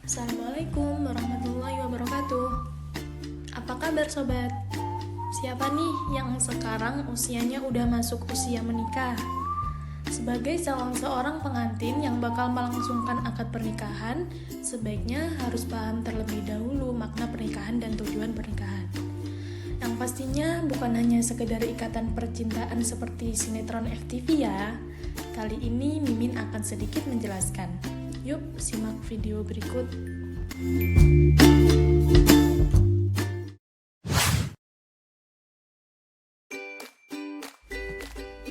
Assalamualaikum warahmatullahi wabarakatuh. Apa kabar sobat? Siapa nih yang sekarang usianya udah masuk usia menikah? Sebagai salah seorang pengantin yang bakal melangsungkan akad pernikahan, sebaiknya harus paham terlebih dahulu makna pernikahan dan tujuan pernikahan. Yang pastinya bukan hanya sekedar ikatan percintaan seperti sinetron FTV ya. Kali ini Mimin akan sedikit menjelaskan. Yuk, simak video berikut.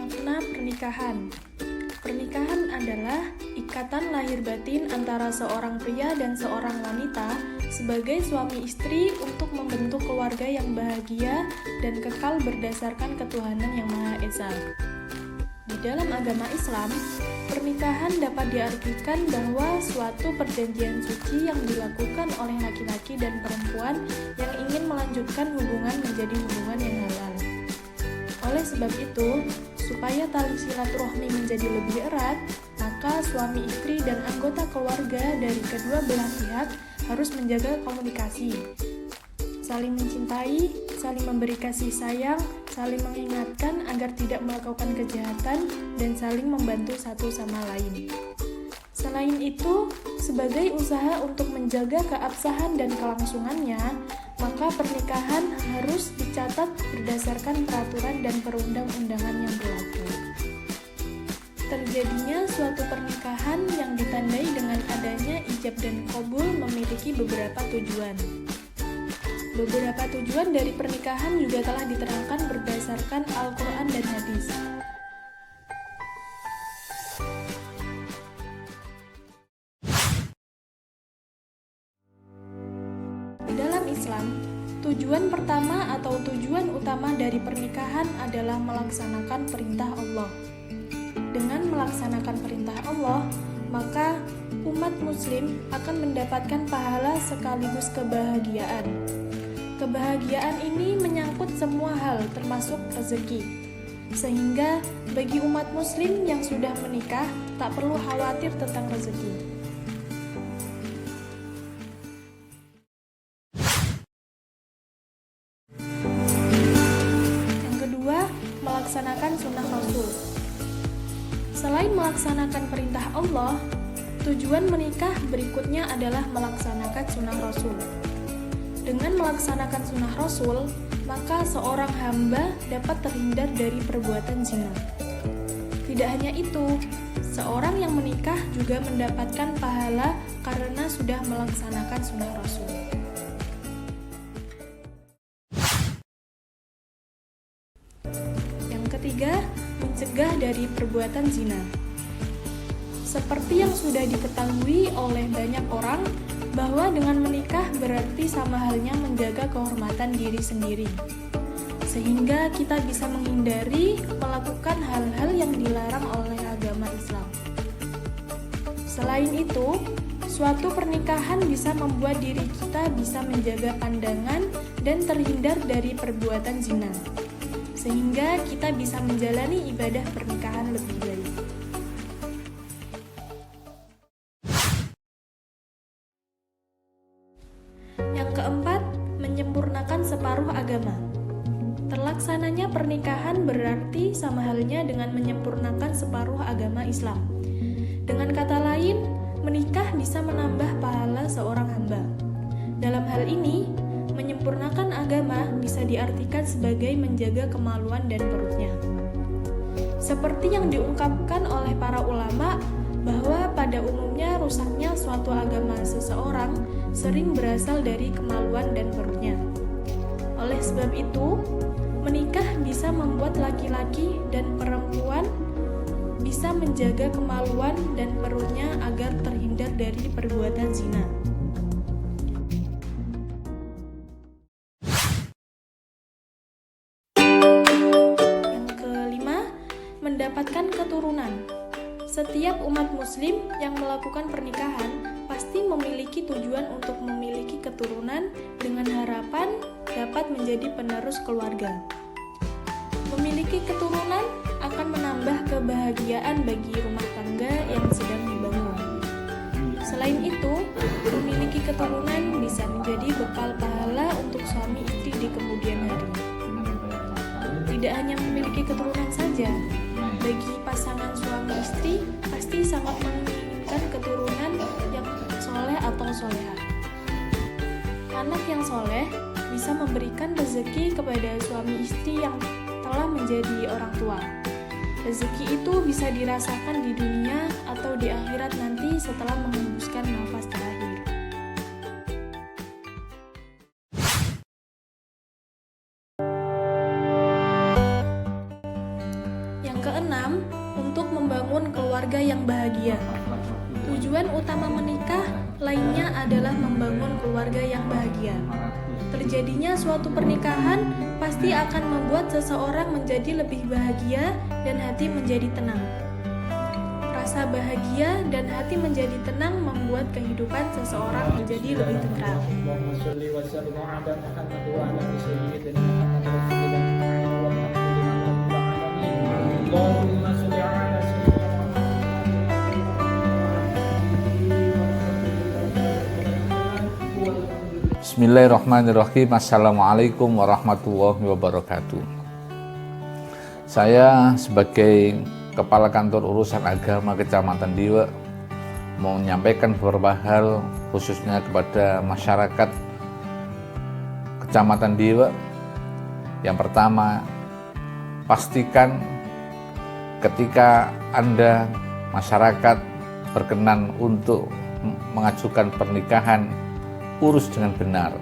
Makna pernikahan. Pernikahan adalah ikatan lahir batin antara seorang pria dan seorang wanita sebagai suami istri untuk membentuk keluarga yang bahagia dan kekal berdasarkan ketuhanan yang Maha Esa. Di dalam agama Islam, pernikahan dapat diartikan bahwa suatu perjanjian suci yang dilakukan oleh laki-laki dan perempuan yang ingin melanjutkan hubungan menjadi hubungan yang halal. Oleh sebab itu, supaya tali silaturahmi menjadi lebih erat, maka suami istri dan anggota keluarga dari kedua belah pihak harus menjaga komunikasi, saling mencintai, saling memberi kasih sayang, saling mengingatkan agar tidak melakukan kejahatan, dan saling membantu satu sama lain. Selain itu, sebagai usaha untuk menjaga keabsahan dan kelangsungannya, maka pernikahan harus dicatat berdasarkan peraturan dan perundang-undangan yang berlaku. Terjadinya suatu pernikahan yang ditandai dengan adanya ijab dan qabul memiliki beberapa tujuan. Beberapa tujuan dari pernikahan juga telah diterangkan berdasarkan Al-Quran dan hadis. Dalam Islam, tujuan pertama atau tujuan utama dari pernikahan adalah melaksanakan perintah Allah. Dengan melaksanakan perintah Allah, maka umat muslim akan mendapatkan pahala sekaligus kebahagiaan. Kebahagiaan ini menyangkut semua hal termasuk rezeki. Sehingga bagi umat muslim yang sudah menikah tak perlu khawatir tentang rezeki. Yang kedua, melaksanakan sunnah Rasul. Selain melaksanakan perintah Allah, tujuan menikah berikutnya adalah melaksanakan sunnah Rasul. Dengan melaksanakan sunnah Rasul, maka seorang hamba dapat terhindar dari perbuatan zina. Tidak hanya itu, seorang yang menikah juga mendapatkan pahala karena sudah melaksanakan sunnah Rasul. Yang ketiga, mencegah dari perbuatan zina. Seperti yang sudah diketahui oleh banyak orang, bahwa dengan menikah berarti sama halnya menjaga kehormatan diri sendiri, sehingga kita bisa menghindari melakukan hal-hal yang dilarang oleh agama Islam. Selain itu, suatu pernikahan bisa membuat diri kita bisa menjaga pandangan dan terhindar dari perbuatan zina, sehingga kita bisa menjalani ibadah pernikahan lebih baik. Yang keempat, menyempurnakan separuh agama. Terlaksananya pernikahan berarti sama halnya dengan menyempurnakan separuh agama Islam. Dengan kata lain, menikah bisa menambah pahala seorang hamba. Dalam hal ini, Menyempurnakan agama bisa diartikan sebagai menjaga kemaluan dan perutnya. Seperti yang diungkapkan oleh para ulama, bahwa pada umumnya rusaknya suatu agama seseorang sering berasal dari kemaluan dan perutnya. Oleh sebab itu, menikah bisa membuat laki-laki dan perempuan bisa menjaga kemaluan dan perutnya agar terhindar dari perbuatan zina. Yang kelima, mendapatkan keturunan. Setiap umat muslim yang melakukan pernikahan pasti memiliki tujuan untuk memiliki keturunan dengan harapan dapat menjadi penerus keluarga. Memiliki keturunan akan menambah kebahagiaan bagi rumah tangga yang sedang dibangun. Selain itu, memiliki keturunan bisa menjadi bekal pahala untuk suami istri di kemudian hari. Tidak hanya memiliki keturunan saja, bagi pasangan suami istri pasti sangat menginginkan keturunan yang soleh atau solehah. Anak yang soleh bisa memberikan rezeki kepada suami istri yang telah menjadi orang tua. Rezeki itu bisa dirasakan di dunia atau di akhirat nanti setelah menghembuskan nafas terakhir. Yang keenam, untuk membangun keluarga yang bahagia. Tujuan utama menikah lainnya adalah membangun keluarga yang bahagia. Terjadinya suatu pernikahan pasti akan membuat seseorang menjadi lebih bahagia dan hati menjadi tenang. Rasa bahagia dan hati menjadi tenang membuat kehidupan seseorang menjadi lebih tentram. Bismillahirrahmanirrahim. Assalamualaikum warahmatullahi wabarakatuh. Saya sebagai Kepala Kantor Urusan Agama Kecamatan Diwe mau menyampaikan beberapa hal khususnya kepada masyarakat Kecamatan Diwe. Yang pertama, pastikan ketika Anda masyarakat berkenan untuk mengajukan pernikahan, urus dengan benar.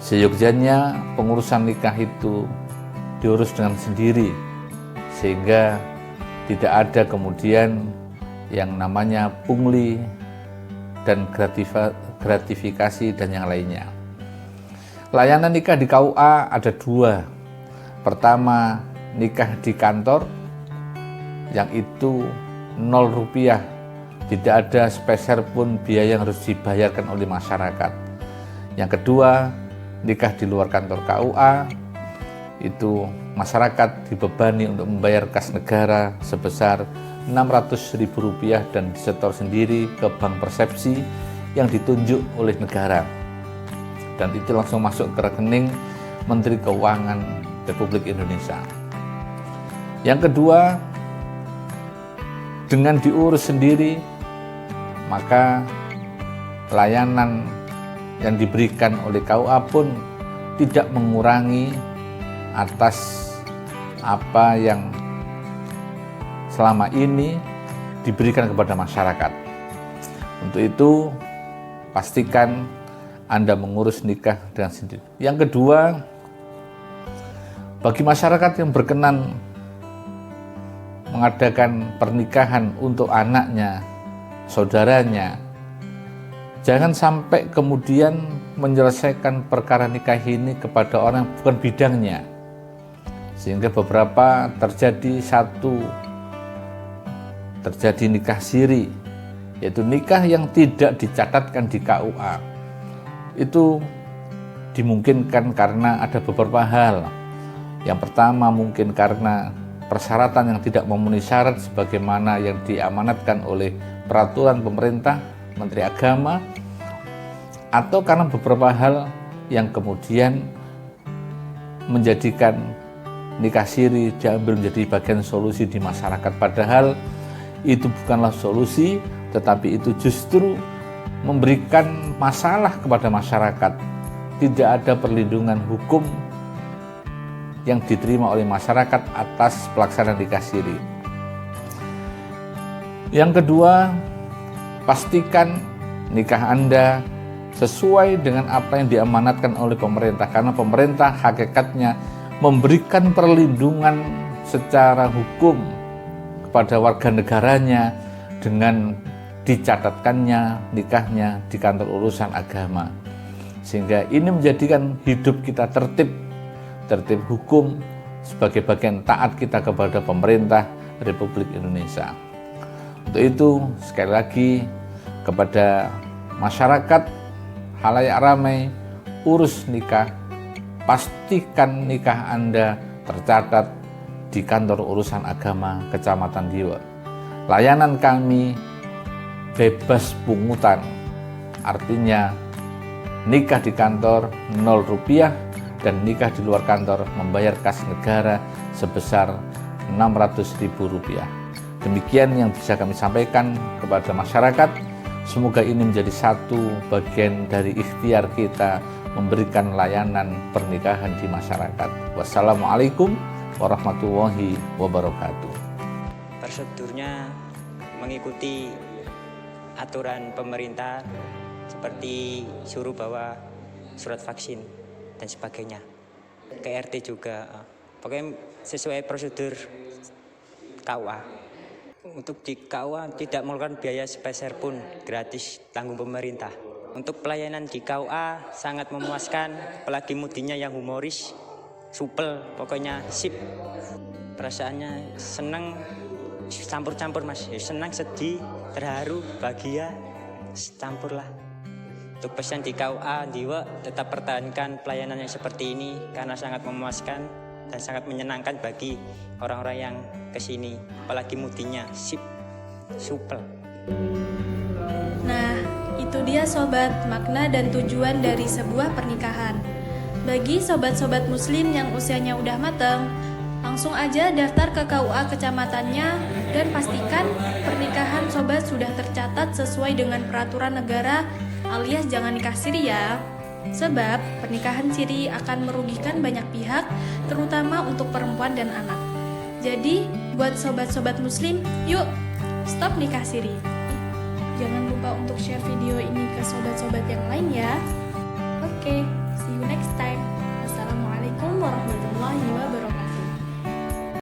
Seyogyanya pengurusan nikah itu diurus dengan sendiri, sehingga tidak ada kemudian yang namanya pungli dan gratifikasi dan yang lainnya. Layanan nikah di KUA ada dua. Pertama, nikah di kantor, yang itu 0 rupiah. Tidak ada sepeser pun biaya yang harus dibayarkan oleh masyarakat. Yang kedua, nikah di luar kantor KUA, itu masyarakat dibebani untuk membayar kas negara sebesar Rp600.000 dan disetor sendiri ke bank persepsi yang ditunjuk oleh negara. Dan itu langsung masuk ke rekening Menteri Keuangan Republik Indonesia. Yang kedua, dengan diurus sendiri, maka layanan yang diberikan oleh KUA pun tidak mengurangi atas apa yang selama ini diberikan kepada masyarakat. Untuk itu, pastikan Anda mengurus nikah dengan sendiri. Yang kedua, bagi masyarakat yang berkenan mengadakan pernikahan untuk anaknya, saudaranya, jangan sampai kemudian menyelesaikan perkara nikah ini kepada orang yang bukan bidangnya, sehingga beberapa terjadi nikah siri, yaitu nikah yang tidak dicatatkan di KUA. Itu dimungkinkan karena ada beberapa hal. Yang pertama, mungkin karena persyaratan yang tidak memenuhi syarat sebagaimana yang diamanatkan oleh peraturan pemerintah, Menteri Agama, atau karena beberapa hal yang kemudian menjadikan nikah siri diambil menjadi bagian solusi di masyarakat. Padahal itu bukanlah solusi, tetapi itu justru memberikan masalah kepada masyarakat. tidak ada perlindungan hukum yang diterima oleh masyarakat atas pelaksanaan nikah siri. Yang kedua, pastikan nikah Anda sesuai dengan apa yang diamanatkan oleh pemerintah, karena pemerintah hakikatnya memberikan perlindungan secara hukum kepada warga negaranya dengan dicatatkannya nikahnya di kantor urusan agama, sehingga ini menjadikan hidup kita tertib hukum sebagai bagian taat kita kepada pemerintah Republik Indonesia. Untuk itu sekali lagi kepada masyarakat halayak ramai, urus nikah, pastikan nikah Anda tercatat di kantor urusan agama Kecamatan Diwe. Layanan kami bebas pungutan, artinya nikah di kantor 0 rupiah dan nikah di luar kantor membayar kas negara sebesar Rp600.000. Demikian yang bisa kami sampaikan kepada masyarakat. Semoga ini menjadi satu bagian dari ikhtiar kita memberikan layanan pernikahan di masyarakat. Wassalamualaikum warahmatullahi wabarakatuh. Prosedurnya mengikuti aturan pemerintah seperti suruh bawa surat vaksin dan sebagainya. Ke RT juga, pokoknya sesuai prosedur KUA. Untuk di KUA tidak mengeluarkan biaya sepeser pun, gratis, tanggung pemerintah. Untuk pelayanan di KUA sangat memuaskan, apalagi mudinya yang humoris, supel, pokoknya sip. Perasaannya senang, campur-campur mas, senang, sedih, terharu, bahagia, campur lah. Untuk pesan di KUA Diwe, tetap pertahankan pelayanan yang seperti ini karena sangat memuaskan dan sangat menyenangkan bagi orang-orang yang kesini, apalagi mudinya sip, supel. Nah, itu dia sobat, makna dan tujuan dari sebuah pernikahan. Bagi sobat-sobat muslim yang usianya udah matang, langsung aja daftar ke KUA kecamatannya dan pastikan pernikahan sobat sudah tercatat sesuai dengan peraturan negara, alias jangan nikah siri ya. Sebab pernikahan siri akan merugikan banyak pihak, terutama untuk perempuan dan anak. Jadi, buat sobat-sobat muslim, yuk stop nikah siri. Jangan lupa untuk share video ini ke sobat-sobat yang lain ya. Oke, see you next time.